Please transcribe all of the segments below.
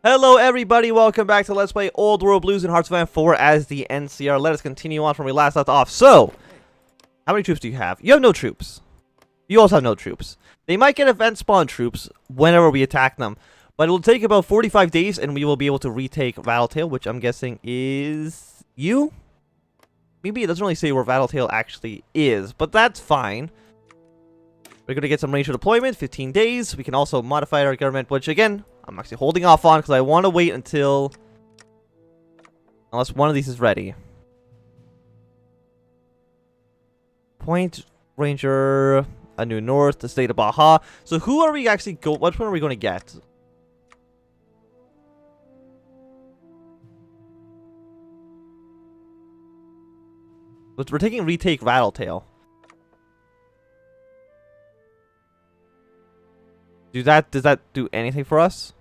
Hello everybody, welcome back to Let's Play Old World Blues in Hearts of Iron 4 as the NCR. Let us continue on from where we last left off. So, how many troops do you have? You have no troops. You also have no troops. They might get event spawn troops whenever we attack them, but it will take about 45 days and we will be able to retake Rattletail, which I'm guessing is you? Maybe it doesn't really say where Rattletail actually is, but that's fine. We're going to get some range of deployment, 15 days. We can also modify our government, which again, I'm actually holding off on because I want to wait until... unless one of these is ready. Point Ranger, a new north, the state of Baja. So who are we actually go? Which one are we going to get? We're taking retake Rattletail. Does that do anything for us?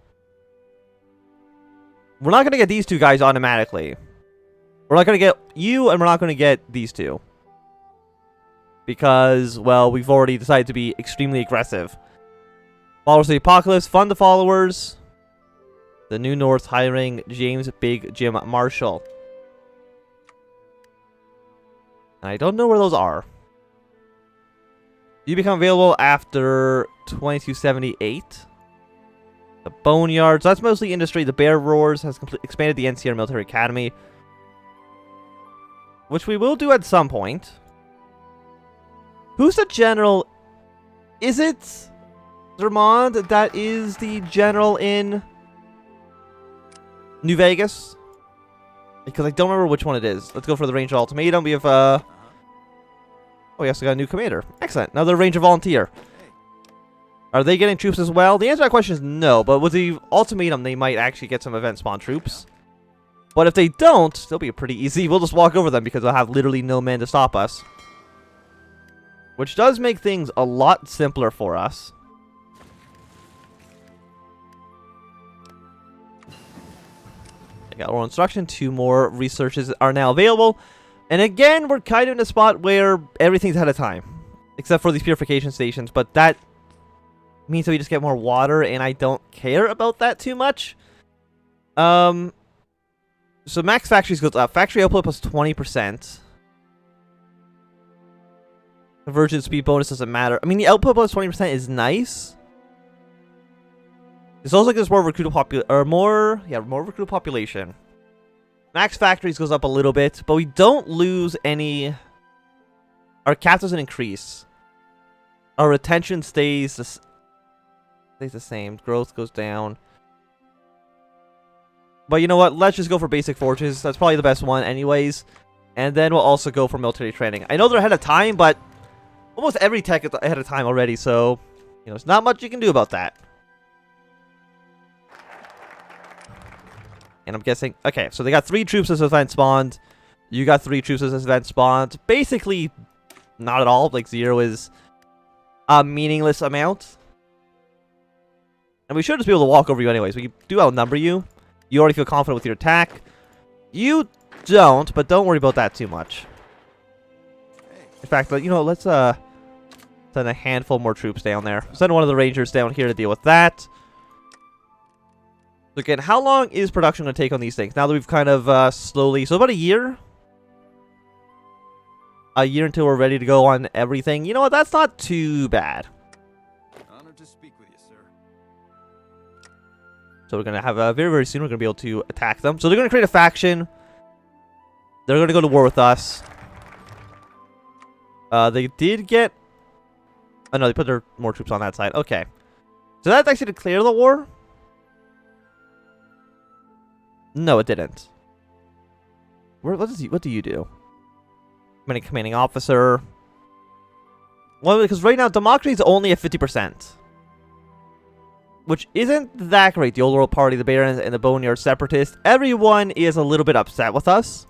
We're not going to get these two guys automatically. We're not going to get you, and we're not going to get these two. Because, well, we've already decided to be extremely aggressive. Followers of the Apocalypse, fund the followers. The New North hiring James Big Jim Marshall. I don't know where those are. You become available after 2278. The Boneyards, that's mostly industry. The Bear Roars has expanded the NCR Military Academy, which we will do at some point. Who's the general? Is it Zermond that is the general in New Vegas? Because I don't remember which one it is. Let's go for the Ranger Ultimatum. We have, oh, we also got a new commander. Excellent. Another Ranger Volunteer. Are they getting troops as well? The answer to that question is no, but with the Ultimatum, they might actually get some event spawn troops. But if they don't, they'll be pretty easy. We'll just walk over them because they'll have literally no men to stop us. Which does make things a lot simpler for us. I got oral instruction. 2 more researches are now available. And again, we're kind of in a spot where everything's ahead of time. Except for these purification stations. But that means that we just get more water, and I don't care about that too much. So max factories goes up. Factory output plus 20%. Conversion speed bonus doesn't matter. I mean, the output plus 20% is nice. This also gives more recruitable more recruitable population. Max factories goes up a little bit, but we don't lose any. Our cap doesn't increase. Our retention stays the same. Growth goes down. But you know what? Let's just go for basic forges. That's probably the best one anyways. And then we'll also go for military training. I know they're ahead of time, but almost every tech is ahead of time already, so you know, there's not much you can do about that. And I'm guessing, okay, so they got 3 troops as event spawned. You got 3 troops as event spawned. Basically, not at all. Like 0 is a meaningless amount. And we should just be able to walk over you anyways. We do outnumber you. You already feel confident with your attack. You don't, but don't worry about that too much. In fact, you know, let's send a handful more troops down there. Send one of the Rangers down here to deal with that. So again, how long is production going to take on these things? Now that we've kind of slowly... So about a year? A year until we're ready to go on everything. You know what? That's not too bad. Honored to speak with you, sir. So we're going to have very, very soon, we're going to be able to attack them. So they're going to create a faction. They're going to go to war with us. They did get... Oh no, they put their more troops on that side. Okay. So that actually declare the war? No, it didn't. What do you do? Commanding officer. Well, because right now democracy is only at 50%, which isn't that great. The Old World Party, the Barons, and the Boneyard Separatists. Everyone is a little bit upset with us.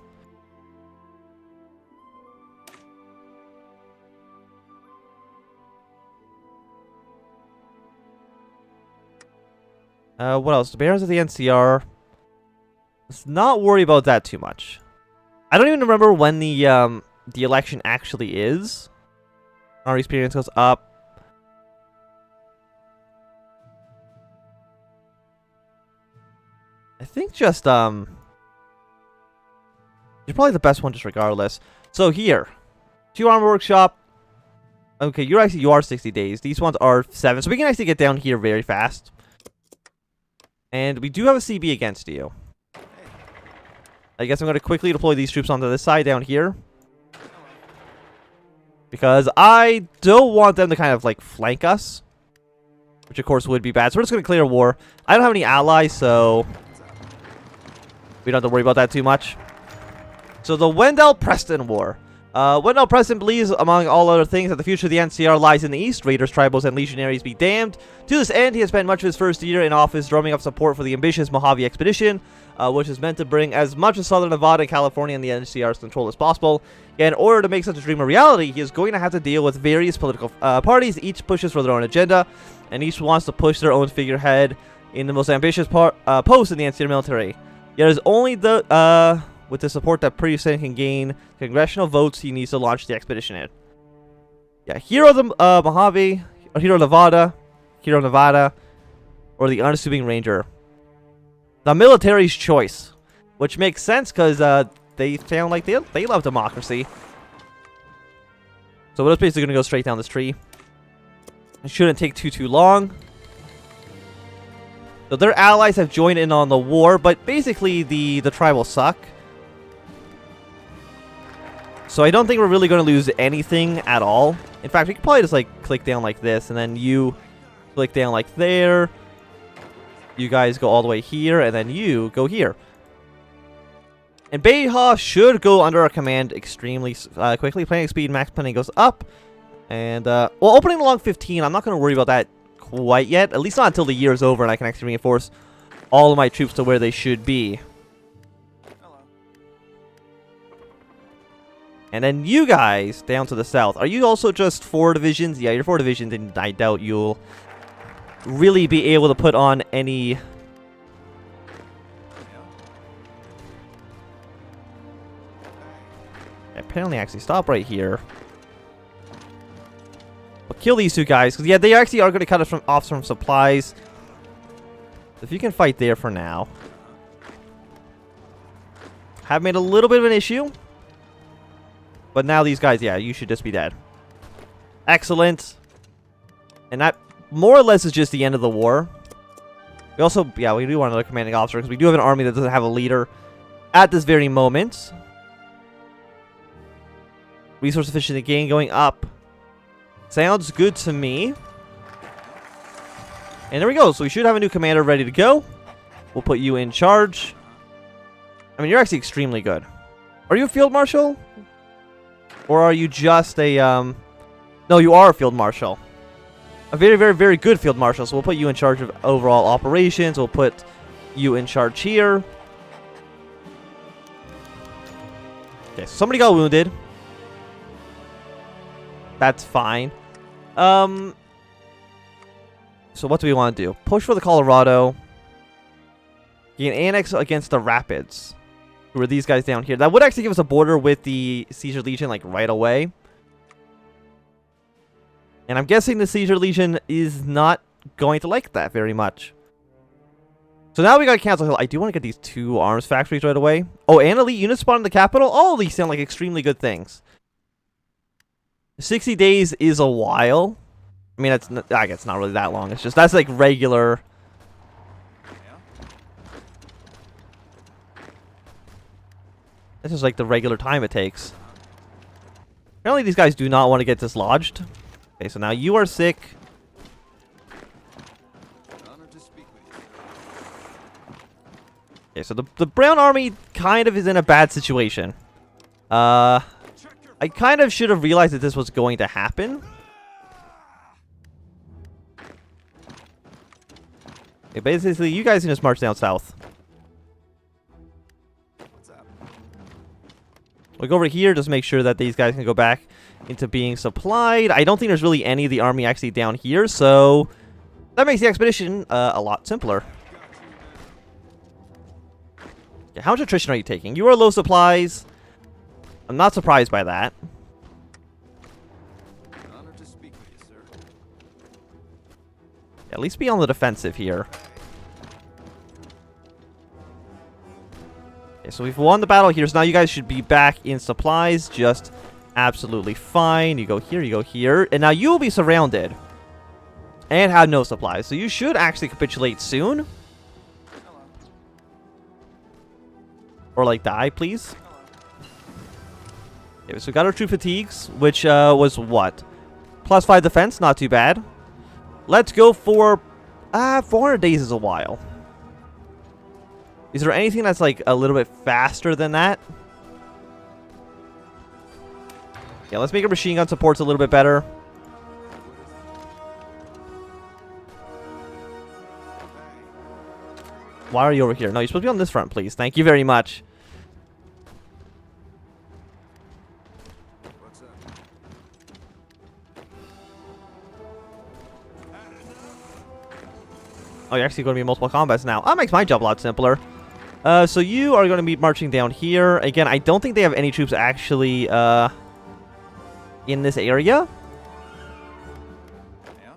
What else? The Barons of the NCR. Let's not worry about that too much. I don't even remember when the election actually is. Our experience goes up. I think just, you're probably the best one just regardless. So here, 2 armor workshop. Okay, you are 60 days. These ones are 7, so we can actually get down here very fast. And we do have a CB against you. I guess I'm going to quickly deploy these troops onto this side down here. Because I don't want them to kind of, like, flank us. Which, of course, would be bad. So we're just going to clear war. I don't have any allies, so we don't have to worry about that too much. So the Wendell-Preston War. Wendell-Preston believes, among all other things, that the future of the NCR lies in the east. Raiders, tribals, and legionaries be damned. To this end, he has spent much of his first year in office drumming up support for the ambitious Mojave expedition, which is meant to bring as much of southern Nevada and California and the NCR's control as possible. In order to make such a dream a reality, he is going to have to deal with various political parties. Each pushes for their own agenda, and each wants to push their own figurehead in the most ambitious post in the NCR military. Yet it is only with the support that President can gain congressional votes he needs to launch the expedition in. Yeah, Hero the Mojave, or Hero Nevada, or the unassuming Ranger. The military's choice, which makes sense because they sound like they love democracy. So we're just basically gonna go straight down this tree. It shouldn't take too long. So their allies have joined in on the war, but basically the tribals suck. So I don't think we're really going to lose anything at all. In fact, we could probably just like click down like this, and then you click down like there. You guys go all the way here, and then you go here. And Baja should go under our command extremely quickly. Planning speed, max planning goes up. And, well, opening along 15, I'm not going to worry about that quite yet. At least not until the year is over and I can actually reinforce all of my troops to where they should be. And then you guys down to the south. Are you also just 4 divisions? Yeah, you're 4 divisions, and I doubt you'll really be able to put on any... Apparently actually stop right here. We'll kill these 2 guys, because yeah, they actually are going to cut us off from supplies. If you can fight there for now. Have made a little bit of an issue. But now these guys, yeah, you should just be dead. Excellent. And that more or less is just the end of the war. We also, yeah, we do want another commanding officer because we do have an army that doesn't have a leader at this very moment. Resource efficiency gain going up. Sounds good to me. And there we go. So we should have a new commander ready to go. We'll put you in charge. I mean, you're actually extremely good. Are you a field marshal? Or are you just a, no, you are a field marshal. A very, very, very good field marshal. So we'll put you in charge of overall operations. We'll put you in charge here. Okay, so somebody got wounded. That's fine. So what do we want to do? Push for the Colorado. You can annex against the Rapids. Who are these guys down here? That would actually give us a border with the Caesar Legion, like, right away. And I'm guessing the Caesar Legion is not going to like that very much. So now we got Council Hill. I do want to get these 2 arms factories right away. Oh, and elite units spawn in the capital? All of these sound like extremely good things. 60 days is a while. I mean, I guess it's not really that long. It's just, that's like regular... This is like the regular time it takes. Apparently these guys do not want to get dislodged. Okay, so now you are sick. Okay, so the brown army kind of is in a bad situation. I kind of should have realized that this was going to happen. Okay, basically you guys can just march down south. We'll go over here, just make sure that these guys can go back into being supplied. I don't think there's really any of the army actually down here, so that makes the expedition a lot simpler. Okay, how much attrition are you taking? You are low supplies. I'm not surprised by that. Honored to speak with you, sir. At least be on the defensive here. Okay, so we've won the battle here. So now you guys should be back in supplies. Just absolutely fine. You go here, you go here. And now you will be surrounded. And have no supplies. So you should actually capitulate soon. Or like die, please. Okay, so we got our troop fatigues, which was what? +5 defense, not too bad. Let's go for 400 days is a while. Is there anything that's like a little bit faster than that? Yeah, let's make our machine gun supports a little bit better. Why are you over here? No, you're supposed to be on this front, please. Thank you very much. What's up? Oh, you're actually going to be in multiple combats now. That makes my job a lot simpler. So you are going to be marching down here. Again, I don't think they have any troops actually in this area. Yeah?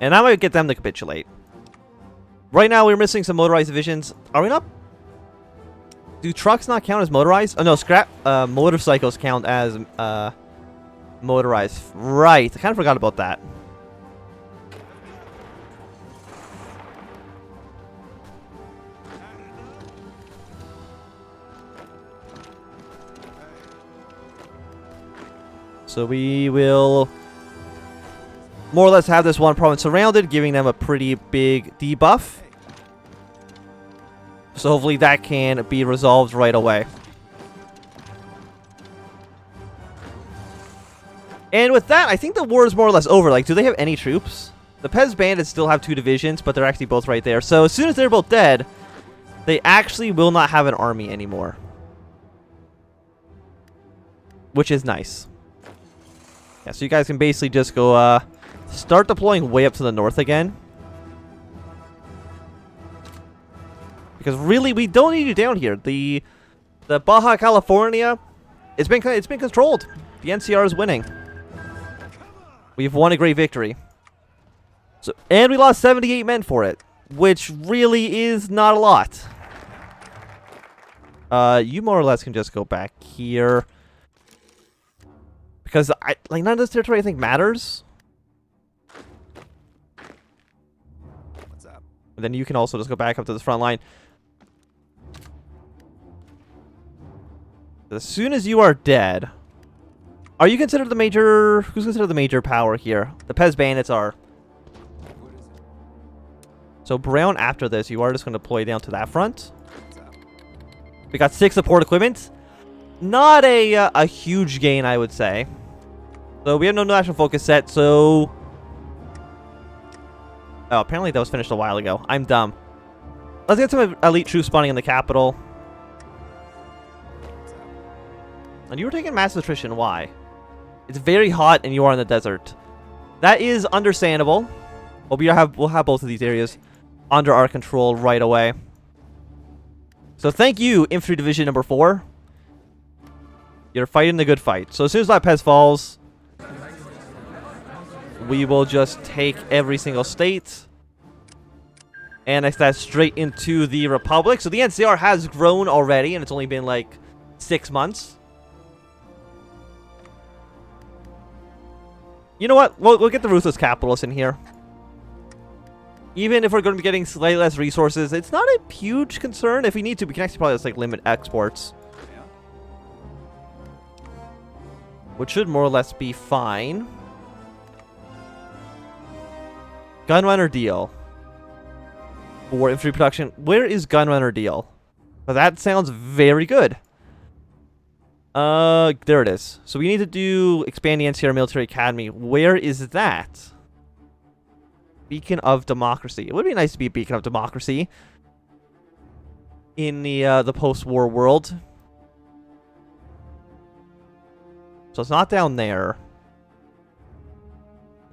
And that might get them to capitulate. Right now, we're missing some motorized divisions. Are we not? Do trucks not count as motorized? Oh, no. Motorcycles count as motorized. Right. I kind of forgot about that. So we will more or less have this one province surrounded, giving them a pretty big debuff. So hopefully that can be resolved right away. And with that, I think the war is more or less over. Like, do they have any troops? The Pez bandits still have 2 divisions, but they're actually both right there. So as soon as they're both dead, they actually will not have an army anymore. Which is nice. Yeah, so you guys can basically just go start deploying way up to the north again. Because really, we don't need you down here. The Baja California, it's been controlled. The NCR is winning. We've won a great victory. So, and we lost 78 men for it, which really is not a lot. You more or less can just go back here. Because none of this territory I think matters. What's up? And then you can also just go back up to this front line. As soon as you are dead, are you considered the major? Who's considered the major power here? The Pez bandits are. What is it? So Brown, after this, you are just going to deploy down to that front. What's up? We got 6 support equipment. Not a huge gain, I would say. So we have no national focus set, so... Oh, apparently that was finished a while ago. I'm dumb. Let's get some elite troops spawning in the capital. And you were taking mass attrition. Why? It's very hot and you are in the desert. That is understandable. But we'll have both of these areas under our control right away. So thank you, Infantry Division number 4. You're fighting the good fight. So as soon as that Pez falls, we will just take every single state and next that straight into the Republic. So the NCR has grown already, and it's only been like 6 months. You know what? We'll get the Ruthless Capitalists in here. Even if we're going to be getting slightly less resources, it's not a huge concern. If we need to, we can actually probably just like limit exports. Yeah? Which should more or less be fine. Gunrunner deal. For infantry production. Where is Gunrunner deal? Well, that sounds very good. There it is. So we need to do expand the NCR Military Academy. Where is that? Beacon of Democracy. It would be nice to be a beacon of democracy in the post-war world. So it's not down there.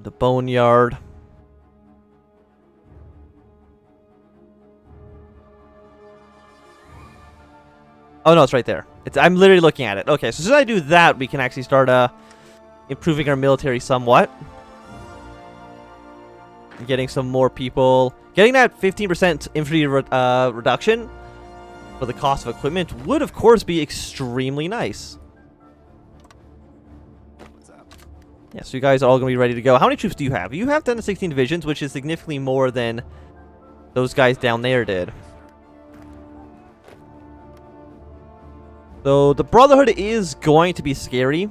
The Boneyard. Oh no, it's right there. I'm literally looking at it. Okay, so as soon as I do that, we can actually start improving our military somewhat. getting some more people. Getting that 15% infantry reduction for the cost of equipment would, of course, be extremely nice. What's up? Yeah, so you guys are all going to be ready to go. How many troops do you have? You have 10 to 16 divisions, which is significantly more than those guys down there did. So the Brotherhood is going to be scary.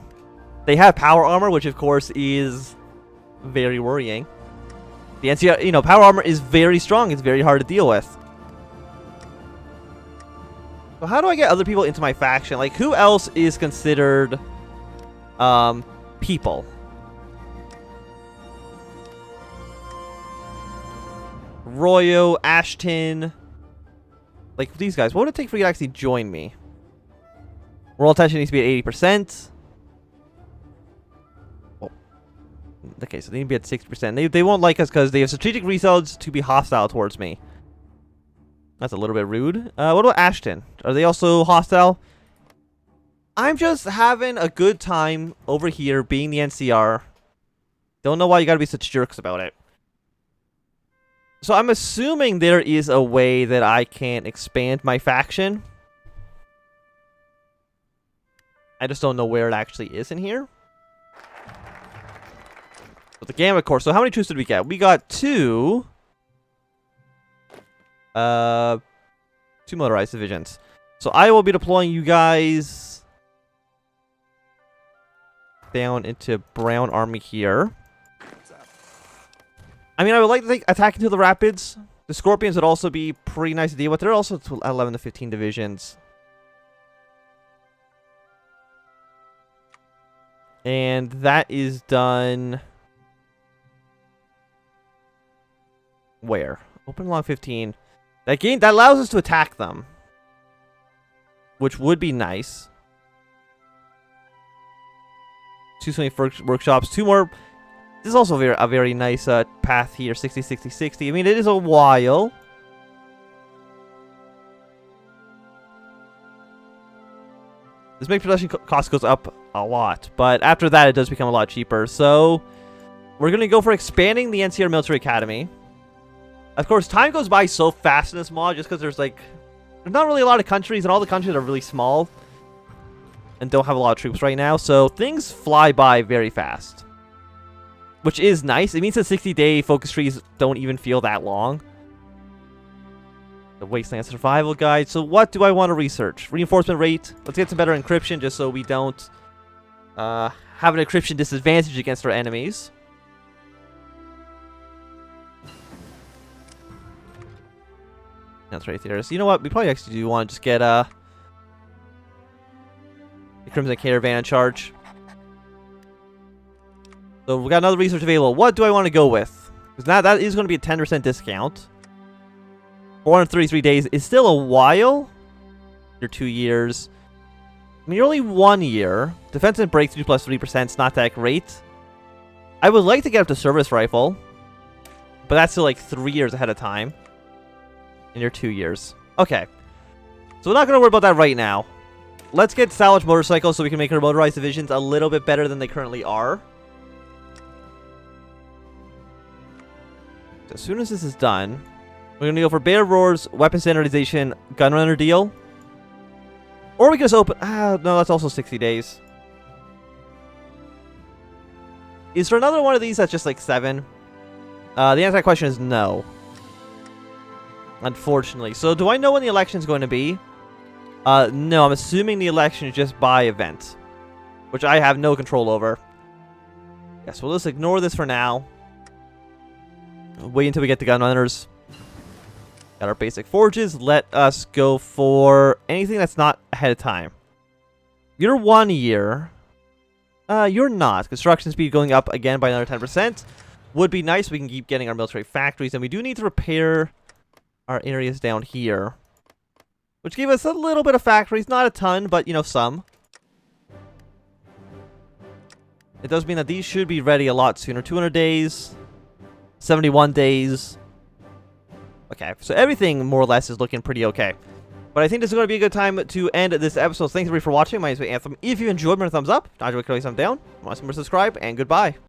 They have power armor, which of course is very worrying. The NCR, you know, power armor is very strong. It's very hard to deal with. So how do I get other people into my faction? Like, who else is considered people? Royo, Ashton. Like, these guys. What would it take for you to actually join me? World attention needs to be at 80%. Oh. Okay, so they need to be at 60%. They won't like us because they have strategic results to be hostile towards me. That's a little bit rude. What about Ashton? Are they also hostile? I'm just having a good time over here being the NCR. Don't know why you gotta be such jerks about it. So I'm assuming there is a way that I can expand my faction. I just don't know where it actually is in here. But the Gamma Corps. So how many troops did we get? We got 2 motorized divisions. So I will be deploying you guys down into Brown Army here. I mean, I would like to think attacking to the rapids. The Scorpions would also be pretty nice to deal with. They're also 11 to 15 divisions. And that is done... Where? Open along 15. That allows us to attack them. Which would be nice. 2 swing workshops. 2 more... This is also a very nice path here. 60, 60, 60. I mean, it is a while. This make production cost goes up a lot, but after that it does become a lot cheaper. So we're going to go for expanding the NCR Military Academy. Of course, time goes by so fast in this mod just because there's not really a lot of countries, and all the countries are really small and don't have a lot of troops right now. So things fly by very fast, which is nice. It means that 60-day focus trees don't even feel that long. The Wasteland Survival Guide. So what do I want to research? Reinforcement rate. Let's get some better encryption just so we don't have an encryption disadvantage against our enemies. That's right there. So you know what? We probably actually do want to just get the Crimson Caravan in charge. So we got another research available. What do I want to go with? Because now that is going to be a 10% discount. 433 days is still a while. You're 2 years. I mean, you're only 1 year. Defense and breakthrough plus 3% is not that great. I would like to get up to service rifle, but that's still like 3 years ahead of time. And you're 2 years. Okay. So we're not going to worry about that right now. Let's get salvage motorcycles so we can make our motorized divisions a little bit better than they currently are. As soon as this is done, we're going to go for Bear Roar's weapon standardization gunrunner deal. Or we can just open... no, that's also 60 days. Is there another one of these that's just like 7? The answer to that question is no. Unfortunately. So do I know when the election is going to be? No, I'm assuming the election is just by event, which I have no control over. Yes, well, let's ignore this for now. Wait until we get the gunrunners. Got our basic forges. Let us go for anything that's not ahead of time. You're 1 year. You're not. Construction speed going up again by another 10%. Would be nice. We can keep getting our military factories. And we do need to repair our areas down here, which gave us a little bit of factories. Not a ton, but, you know, some. It does mean that these should be ready a lot sooner. 200 days. 71 days. Okay, so everything more or less is looking pretty okay. But I think this is going to be a good time to end this episode. Thanks everybody for watching. My name is Anthem. If you enjoyed, give me a thumbs up. Not enjoyed, click thumbs down. Want to subscribe, and goodbye.